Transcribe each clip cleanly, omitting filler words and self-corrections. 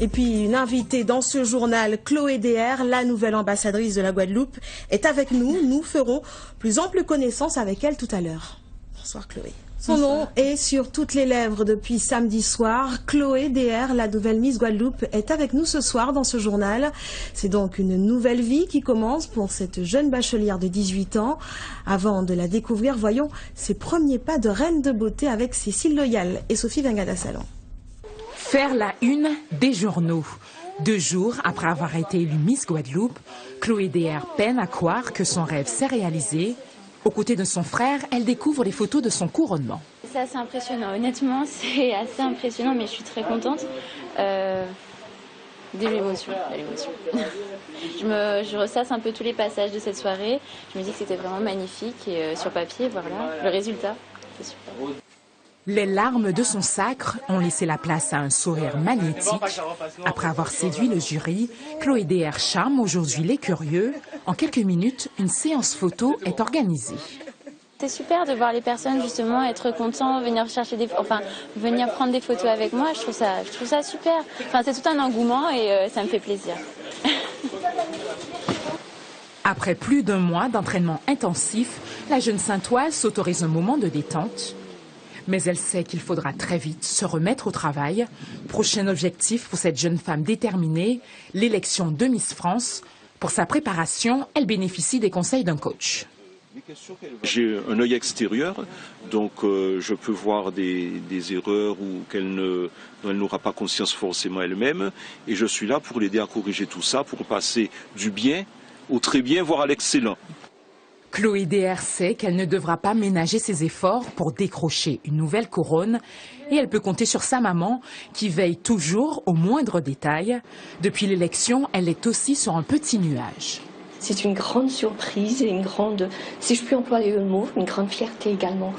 Et puis une invitée dans ce journal, Chloé DR, la nouvelle ambassadrice de la Guadeloupe, est avec nous. Nous ferons plus ample connaissance avec elle tout à l'heure. Bonsoir Chloé. Son nom est sur toutes les lèvres depuis samedi soir. Chloé DR, la nouvelle Miss Guadeloupe, est avec nous ce soir dans ce journal. C'est donc une nouvelle vie qui commence pour cette jeune bachelière de 18 ans. Avant de la découvrir, voyons ses premiers pas de reine de beauté avec Cécile Loyal et Sophie Vengada-Salon. Faire la une des journaux. 2 jours après avoir été élue Miss Guadeloupe, Chloé DR peine à croire que son rêve s'est réalisé. Aux côtés de son frère, elle découvre les photos de son couronnement. C'est assez impressionnant, honnêtement, c'est assez impressionnant, mais je suis très contente. De l'émotion. Je ressasse un peu tous les passages de cette soirée. Je me dis que c'était vraiment magnifique et sur papier, voilà, le résultat, c'est super. Les larmes de son sacre ont laissé la place à un sourire magnétique. Après avoir séduit le jury, Chloé DR charme aujourd'hui les curieux. En quelques minutes, une séance photo est organisée. C'est super de voir les personnes justement être contents, venir venir prendre des photos avec moi. Je trouve ça super. Enfin, c'est tout un engouement et ça me fait plaisir. Après plus d'1 mois d'entraînement intensif, la jeune Saintoise s'autorise un moment de détente. Mais elle sait qu'il faudra très vite se remettre au travail. Prochain objectif pour cette jeune femme déterminée, l'élection de Miss France. Pour sa préparation, elle bénéficie des conseils d'un coach. J'ai un œil extérieur, donc je peux voir des erreurs ou dont elle n'aura pas conscience forcément elle-même. Et je suis là pour l'aider à corriger tout ça, pour passer du bien au très bien, voire à l'excellent. Chloé DR sait qu'elle ne devra pas ménager ses efforts pour décrocher une nouvelle couronne et elle peut compter sur sa maman qui veille toujours aux moindres détails. Depuis l'élection, elle est aussi sur un petit nuage. C'est une grande surprise et si je puis employer le mot, une grande fierté également.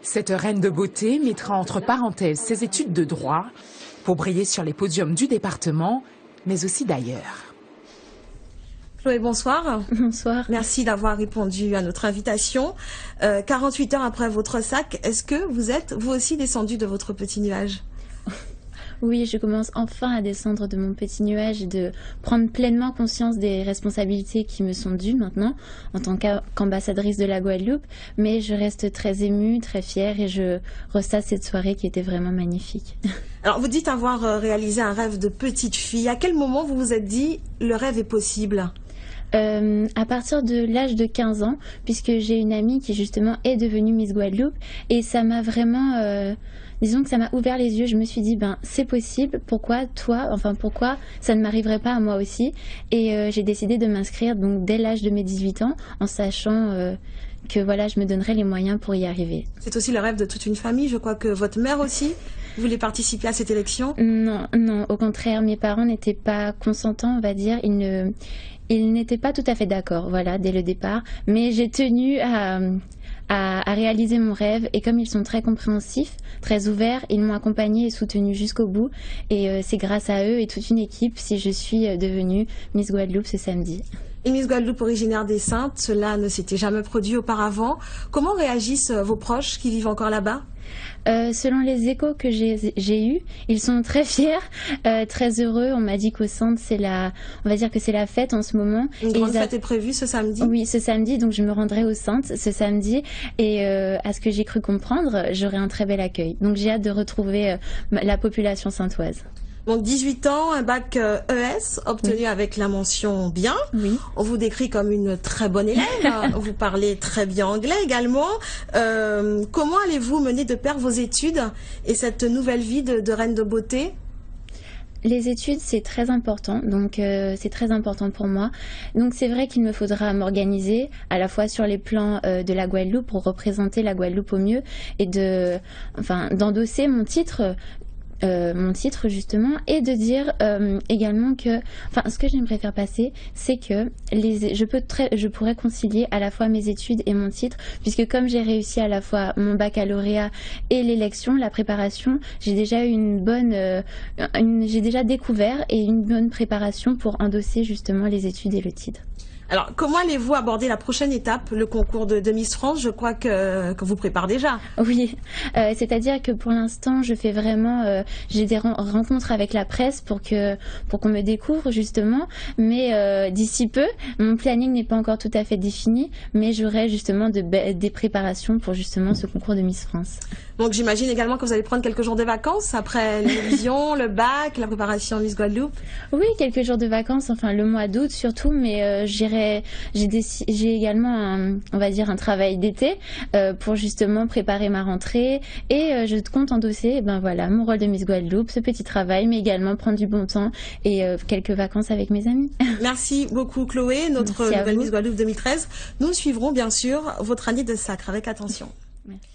Cette reine de beauté mettra entre parenthèses ses études de droit pour briller sur les podiums du département, mais aussi d'ailleurs. Chloé, bonsoir. Bonsoir. Merci d'avoir répondu à notre invitation. 48 heures après votre sac, est-ce que vous êtes, vous aussi, descendu de votre petit nuage? Oui, je commence enfin à descendre de mon petit nuage et de prendre pleinement conscience des responsabilités qui me sont dues maintenant en tant qu'ambassadrice de la Guadeloupe. Mais je reste très émue, très fière et je ressasse cette soirée qui était vraiment magnifique. Alors, vous dites avoir réalisé un rêve de petite fille. À quel moment vous vous êtes dit le rêve est possible? À partir de l'âge de 15 ans, puisque j'ai une amie qui justement est devenue Miss Guadeloupe et ça m'a vraiment, disons que ça m'a ouvert les yeux. Je me suis dit, ben c'est possible, pourquoi ça ne m'arriverait pas à moi aussi? Et j'ai décidé de m'inscrire donc dès l'âge de mes 18 ans en sachant que voilà, je me donnerais les moyens pour y arriver. C'est aussi le rêve de toute une famille, je crois que votre mère aussi voulait participer à cette élection? Non, au contraire, mes parents n'étaient pas consentants, on va dire, ils n'étaient pas tout à fait d'accord, voilà, dès le départ, mais j'ai tenu à réaliser mon rêve et comme ils sont très compréhensifs, très ouverts, ils m'ont accompagnée et soutenue jusqu'au bout et c'est grâce à eux et toute une équipe si je suis devenue Miss Guadeloupe ce samedi. Et Miss Guadeloupe originaire des Saintes, cela ne s'était jamais produit auparavant. Comment réagissent vos proches qui vivent encore là-bas? Selon les échos que j'ai eus, ils sont très fiers, très heureux. On m'a dit qu'au centre, on va dire que c'est la fête en ce moment. Une grande fête est prévue ce samedi? Oui, ce samedi, donc je me rendrai au centre ce samedi. Et à ce que j'ai cru comprendre, j'aurai un très bel accueil. Donc j'ai hâte de retrouver la population saintoise. Donc 18 ans, un bac ES obtenu avec la mention bien. Oui. On vous décrit comme une très bonne élève. Vous parlez très bien anglais également. Comment allez-vous mener de pair vos études et cette nouvelle vie de reine de beauté? Les études, c'est très important, donc c'est très important pour moi. Donc c'est vrai qu'il me faudra m'organiser à la fois sur les plans de la Guadeloupe pour représenter la Guadeloupe au mieux et d'endosser mon titre justement et de dire également que ce que j'aimerais faire passer c'est que je pourrais concilier à la fois mes études et mon titre puisque comme j'ai réussi à la fois mon baccalauréat et l'élection, la préparation, j'ai déjà découvert et une bonne préparation pour endosser justement les études et le titre. Alors, comment allez-vous aborder la prochaine étape, le concours de Miss France? Je crois que vous prépare déjà. Oui, c'est-à-dire que pour l'instant, je fais vraiment, j'ai des rencontres avec la presse pour qu'on me découvre justement, mais d'ici peu, mon planning n'est pas encore tout à fait défini, mais j'aurai justement des préparations pour justement ce concours de Miss France. Donc j'imagine également que vous allez prendre quelques jours de vacances après les révisions, le bac, la préparation Miss Guadeloupe. Oui, quelques jours de vacances, enfin le mois d'août surtout, mais j'ai également on va dire un travail d'été pour justement préparer ma rentrée et je compte endosser voilà mon rôle de Miss Guadeloupe, ce petit travail, mais également prendre du bon temps et quelques vacances avec mes amis. Merci beaucoup Chloé, notre nouvelle Miss Guadeloupe 2013. Nous suivrons bien sûr votre année de sacre avec attention. Merci.